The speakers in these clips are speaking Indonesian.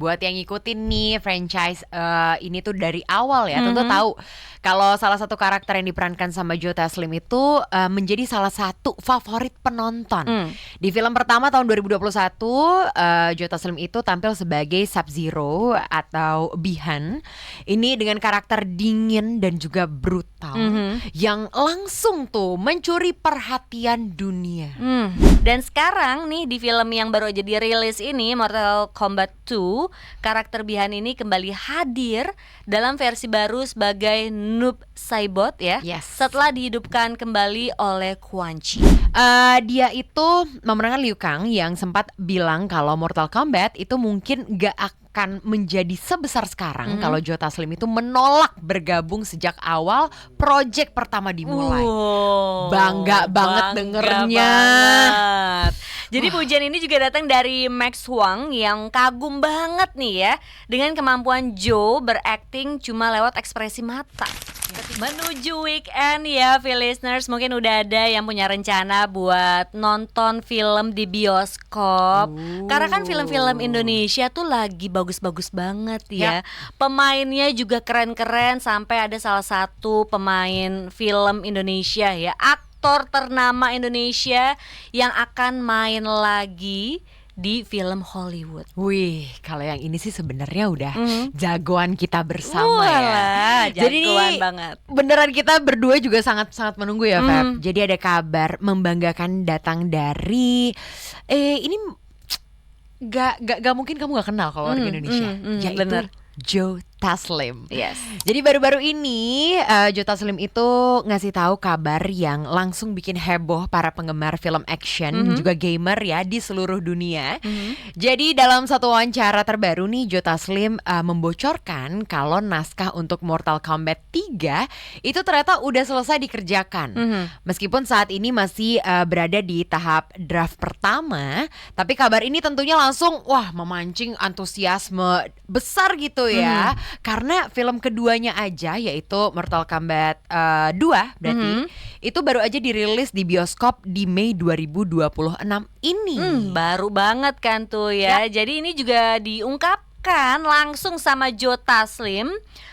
Buat yang ngikutin nih franchise ini tuh dari awal ya, tentu tahu kalau salah satu karakter yang diperankan sama Joe Taslim itu menjadi salah satu favorit penonton. Di film pertama tahun 2021, Joe Taslim itu tampil sebagai Sub-Zero atau Bihan. Ini dengan karakter dingin dan juga brutal yang langsung tuh mencuri perhatian dunia. Dan sekarang nih di film yang baru aja dirilis ini, Mortal Kombat 2, karakter Bihan ini kembali hadir dalam versi baru sebagai Noob Saibot ya. Yes. Setelah dihidupkan kembali oleh Quan Chi. Dia itu memenangkan Liu Kang yang sempat bilang kalau Mortal Kombat itu mungkin gak akan menjadi sebesar sekarang kalau Joe Taslim itu menolak bergabung sejak awal project pertama dimulai. Bangga banget dengernya. Banget. Jadi pujian ini juga datang dari Max Huang yang kagum banget nih ya dengan kemampuan Joe berakting cuma lewat ekspresi mata. Menuju weekend ya, listeners, mungkin udah ada yang punya rencana buat nonton film di bioskop. Karena kan film-film Indonesia tuh lagi bagus-bagus banget ya. Pemainnya juga keren-keren, sampai ada salah satu pemain film Indonesia ya, aktor ternama Indonesia yang akan main lagi di film Hollywood. Wih, kalau yang ini sih sebenarnya udah jagoan kita bersama ya. Jadi jagoan ini banget. beneran kita berdua juga sangat-sangat menunggu ya, Feb. Jadi ada kabar membanggakan datang dari ini gak mungkin kamu gak kenal kalau warga Indonesia, yaitu bener. Joe Taslim. Yes. Jadi baru-baru ini Joe Taslim itu ngasih tahu kabar yang langsung bikin heboh para penggemar film action juga gamer ya di seluruh dunia. Jadi dalam satu wawancara terbaru nih, Joe Taslim membocorkan kalau naskah untuk Mortal Kombat 3 itu ternyata udah selesai dikerjakan. Meskipun saat ini masih berada di tahap draft pertama, tapi kabar ini tentunya langsung memancing antusiasme besar gitu ya. Karena film keduanya aja, yaitu Mortal Kombat 2 berarti itu baru aja dirilis di bioskop di Mei 2026 ini. Baru banget kan tuh ya. Jadi ini juga diungkapkan langsung sama Joe Taslim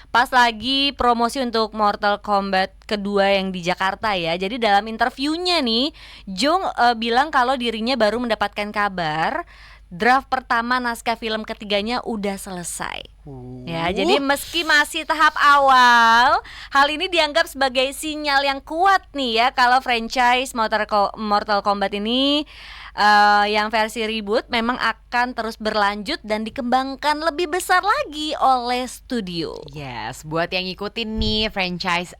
pas lagi promosi untuk Mortal Kombat kedua yang di Jakarta ya. Jadi dalam interviewnya nih, Joe bilang kalau dirinya baru mendapatkan kabar draft pertama naskah film ketiganya udah selesai. Ya, jadi meski masih tahap awal, hal ini dianggap sebagai sinyal yang kuat nih ya kalau franchise Mortal Kombat ini yang versi reboot memang akan terus berlanjut dan dikembangkan lebih besar lagi oleh studio. Yes, buat yang ngikutin nih franchise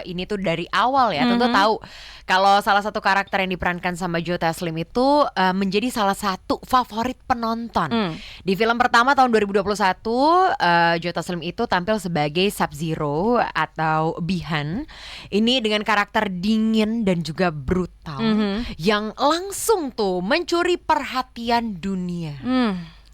ini tuh dari awal ya, tentu tahu kalau salah satu karakter yang diperankan sama Joe Taslim itu menjadi salah satu favorit penonton. Di film pertama tahun 2021, Joe Taslim itu tampil sebagai Sub-Zero atau Bihan. Ini dengan karakter dingin dan juga brutal yang langsung tuh mencuri perhatian dunia.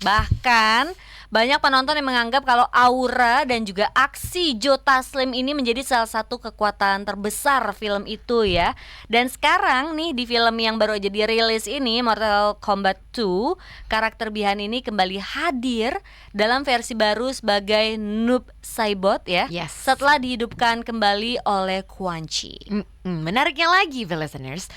Bahkan banyak penonton yang menganggap kalau aura dan juga aksi Joe Taslim ini menjadi salah satu kekuatan terbesar film itu ya. Dan sekarang nih di film yang baru aja dirilis ini, Mortal Kombat 2, karakter Bihan ini kembali hadir dalam versi baru sebagai Noob Saibot ya. Yes. Setelah dihidupkan kembali oleh Quan Chi. Menariknya lagi, listeners,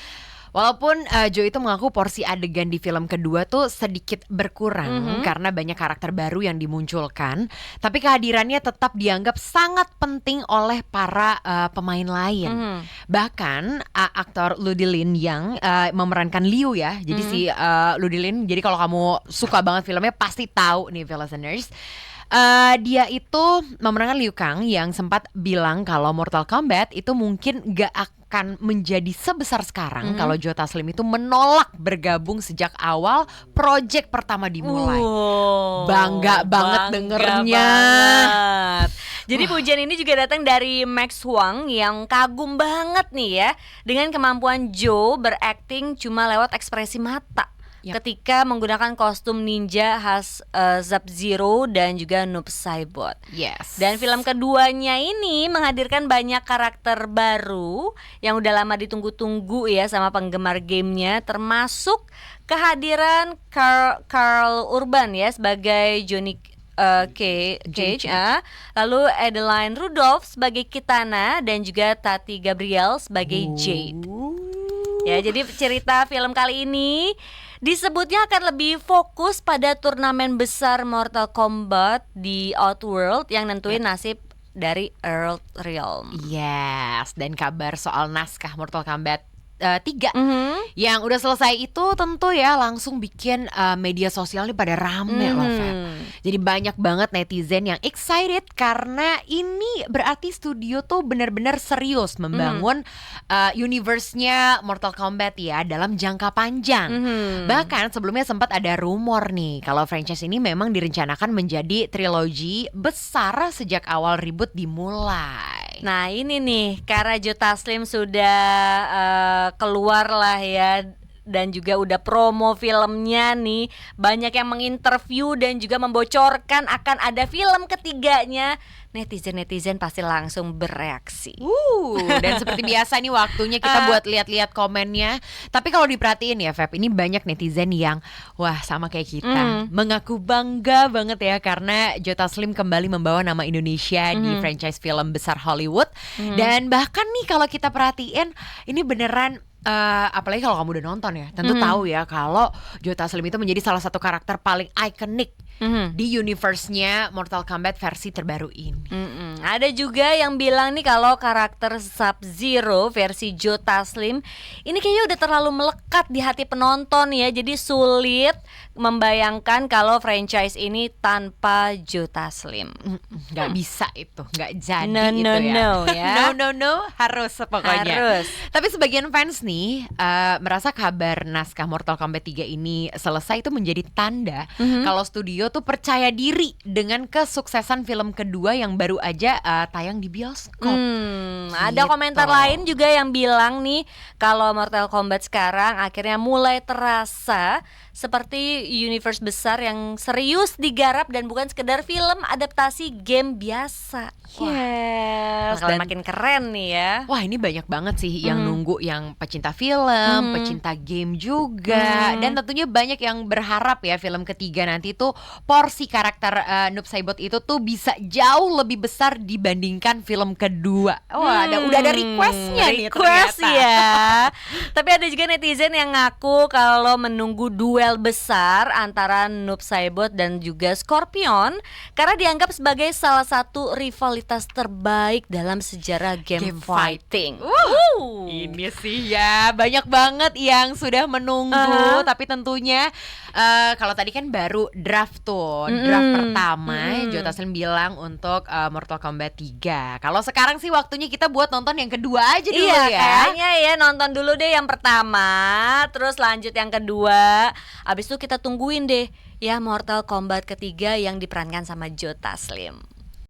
walaupun Joe itu mengaku porsi adegan di film kedua tuh sedikit berkurang karena banyak karakter baru yang dimunculkan, tapi kehadirannya tetap dianggap sangat penting oleh para pemain lain. Bahkan aktor Ludilin yang memerankan Liu ya, jadi si Ludilin, jadi kalau kamu suka banget filmnya pasti tahu nih, listeners. Dia itu memenangkan Liu Kang yang sempat bilang kalau Mortal Kombat itu mungkin gak akan menjadi sebesar sekarang kalau Joe Taslim itu menolak bergabung sejak awal project pertama dimulai. Bangga banget dengernya. Banget. Jadi pujian ini juga datang dari Max Huang yang kagum banget nih ya dengan kemampuan Joe berakting cuma lewat ekspresi mata. Ketika menggunakan kostum ninja khas Sub-Zero dan juga Noob Saibot. Yes. Dan film keduanya ini menghadirkan banyak karakter baru yang udah lama ditunggu-tunggu ya sama penggemar gamenya, termasuk kehadiran Carl Urban ya sebagai Cage, lalu Adeline Rudolph sebagai Kitana dan juga Tati Gabrielle sebagai Jade. Ya, jadi cerita film kali ini disebutnya akan lebih fokus pada turnamen besar Mortal Kombat di Outworld yang nentuin nasib dari Earth Realm. Yes, dan kabar soal naskah Mortal Kombat 3 yang udah selesai itu tentu ya langsung bikin media sosial ini pada rame loh, Feb. Jadi banyak banget netizen yang excited karena ini berarti studio tuh benar-benar serius membangun universe-nya Mortal Kombat ya dalam jangka panjang. Bahkan sebelumnya sempat ada rumor nih kalau franchise ini memang direncanakan menjadi trilogi besar sejak awal reboot dimulai. Nah ini nih karena Joe Taslim sudah keluar lah ya, dan juga udah promo filmnya nih, banyak yang menginterview dan juga membocorkan akan ada film ketiganya. Netizen pasti langsung bereaksi. Dan seperti biasa nih waktunya kita buat lihat-lihat komennya. Tapi kalau diperhatiin ya Feb, ini banyak netizen yang wah sama kayak kita, mengaku bangga banget ya karena Joe Taslim kembali membawa nama Indonesia di franchise film besar Hollywood. Dan bahkan nih kalau kita perhatiin ini beneran apalagi kalau kamu udah nonton ya, tentu tahu ya kalau Joe Taslim itu menjadi salah satu karakter paling ikonik di universe-nya Mortal Kombat versi terbaru ini. Ada juga yang bilang nih kalau karakter Sub-Zero versi Joe Taslim ini kayaknya udah terlalu melekat di hati penonton ya, jadi sulit membayangkan kalau franchise ini tanpa Joe Taslim. Gak bisa itu, gak jadi No, itu no, ya. no, ya. No, harus pokoknya. Harus. Tapi sebagian fans nih merasa kabar naskah Mortal Kombat 3 ini selesai itu menjadi tanda kalau studio tuh percaya diri dengan kesuksesan film kedua yang baru aja tayang di bioskop. Ada Gitu. komentar lain juga yang bilang nih kalau Mortal Kombat sekarang akhirnya mulai terasa seperti universe besar yang serius digarap dan bukan sekedar film adaptasi game biasa. Yes, Bakalan dan makin keren nih ya. wah ini banyak banget sih yang nunggu, yang pecinta film, pecinta game juga, dan tentunya banyak yang berharap ya film ketiga nanti tuh porsi karakter Noob Saibot itu tuh bisa jauh lebih besar dibandingkan film kedua. Wah, udah ada requestnya nih Request ternyata. ya. Tapi ada juga netizen yang ngaku kalau menunggu duel besar antara Noob Saibot dan juga Scorpion karena dianggap sebagai salah satu rivalitas terbaik dalam sejarah game fighting. Ini sih ya banyak banget yang sudah menunggu, tapi tentunya kalau tadi kan baru draft tuh, draft pertama Joe Taslim bilang untuk Mortal Kombat 3. Kalau sekarang sih waktunya kita buat nonton yang kedua aja dulu Iya, ya. kayaknya ya nonton dulu deh yang pertama, terus lanjut yang kedua. Abis itu kita tungguin deh ya Mortal Kombat ketiga yang diperankan sama Joe Taslim.